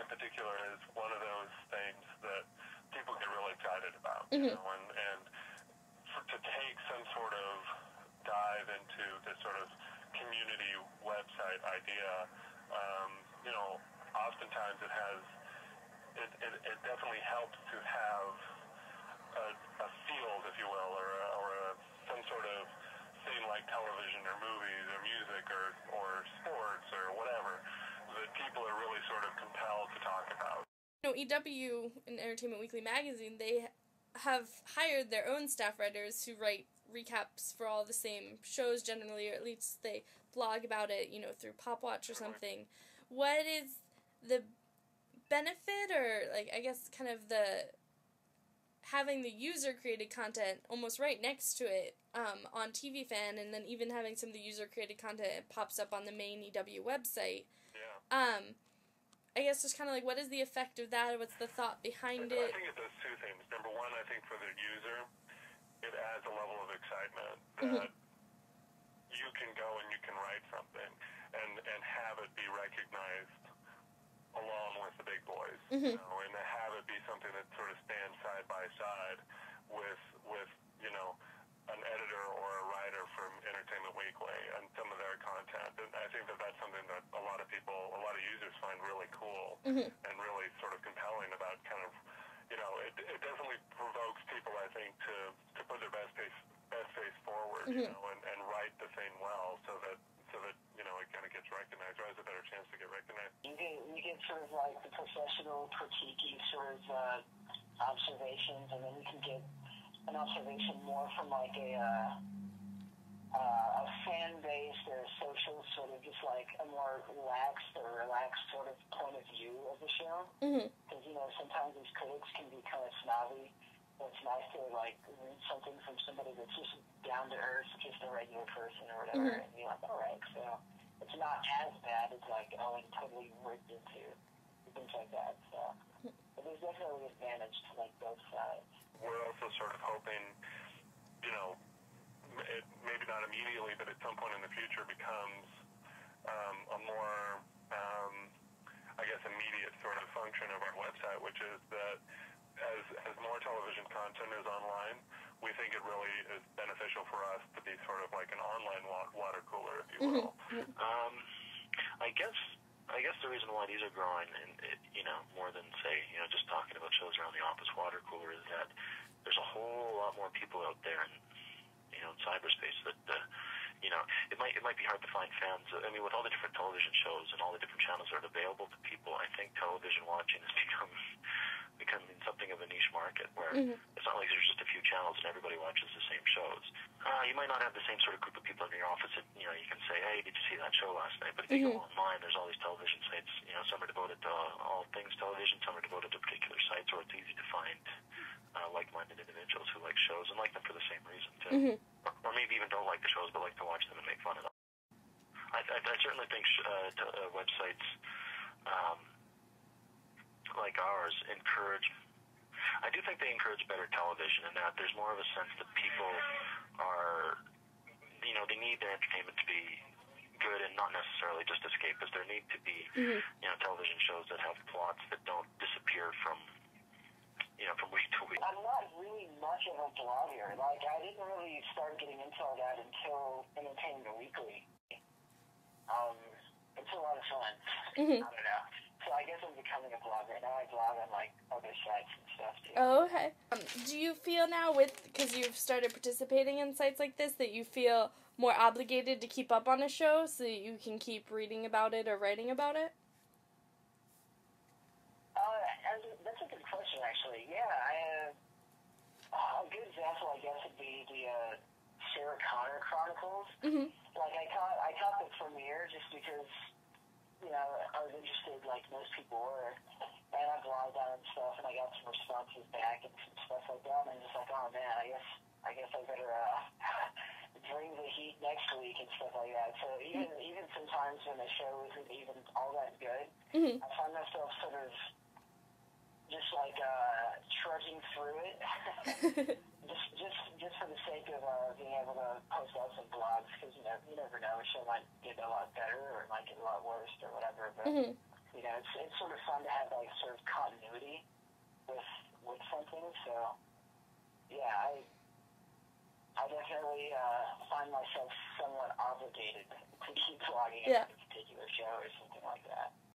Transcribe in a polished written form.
in particular is one of those things that people get really excited about, Mm-hmm. you know, and to take some sort of dive into this sort of community website idea, you know, oftentimes it definitely helps to have a field, if you will, or some sort of thing like television or movies or music or sports or whatever that people are really sort of compelled to talk about. You know, EW and Entertainment Weekly magazine, they have hired their own staff writers who write recaps for all the same shows generally, or at least they blog about it, you know, through Pop Watch or something. What is the benefit, or, like, I guess kind of the having the user-created content almost right next to it on TV Fan, and then even having some of the user-created content, it pops up on the main EW website. Yeah. I guess just kind of like, what is the effect of that, or what's the thought behind it? I think it does two things. Number one, I think for the user, it adds a level of excitement that you can go and you can write something and have it be recognized along with the big boys, you know, and to have it be something that sort of stands side by side with you know, an editor or a writer from Entertainment Weekly and some of their content. And I think that that's something that a lot of users find really cool and really sort of compelling about kind of, you know, it definitely provokes people, I think, to put their best face forward, you know, and write the thing well so that you know, it kind of gets recognized, or has a better chance to get recognized. You get sort of like the professional critiquey sort of observations, and then you can get an observation more from like a fan base or social sort of just like a more relaxed sort of point of view of the show. Because, you know, sometimes these critics can be kind of snobby. It's nice to like read something from somebody that's just down to earth, just a regular person or whatever, and you're like, all right, so it's not as bad as like, oh, and totally ripped into things like that. So but there's definitely an advantage to like both sides. We're also sort of hoping, you know, it maybe not immediately, but at some point in the future becomes a more, I guess, immediate sort of function of our website, which is that as more television content is online, we think it really is beneficial for us to be sort of like an online water cooler, if you will. I guess the reason why these are growing, and you know, more than say, you know, just talking about shows around the office water cooler, is that there's a whole lot more people out there in, you know, in cyberspace that you know, it might be hard to find fans. I mean, with all the different television shows and all the different channels that are available to people, I think television watching has becoming something of a niche market where it's not like there's just a few channels and everybody watches the same shows. You might not have the same sort of group of people in your office that, you know, you can say, hey, did you see that show last night? But if you go online, there's all these television sites, you know, some are devoted to all things television, some are devoted to particular sites where it's easy to find like-minded individuals who like shows and like them for the same reason too. Or maybe even don't like the shows but like to watch them and make fun of them. I certainly think websites like ours I do think they encourage better television, in that there's more of a sense that people are, you know, they need their entertainment to be good and not necessarily just escapist. There need to be, you know, television shows that have plots that don't disappear from, you know, from week to week. I'm not really much of a blogger. Like, I didn't really start getting into all that until Entertainment Weekly. It's a lot of fun. I don't know. So I guess I'm becoming a blogger. Now I blog on, like, other sites and stuff, too. Oh, okay. Do you feel now, because you've started participating in sites like this, that you feel more obligated to keep up on a show so that you can keep reading about it or writing about it? That's a good question, actually. Yeah, a good example, I guess, would be the Sarah Connor Chronicles. Like, I caught the premiere just because, you know, I was interested, like most people were, and I blogged on it and stuff, and I got some responses back and some stuff like that, and I'm just like, oh man, I guess I better bring the heat next week and stuff like that. So even sometimes when the show isn't even all that good, I find myself sort of just like trudging through it, just for the sake of being able to post out some blogs, because you never know, a show might get a lot better or it might get a lot worse or whatever. But you know, it's sort of fun to have like sort of continuity with something. So yeah, I definitely find myself somewhat obligated to keep vlogging Yeah. a particular show or something like that.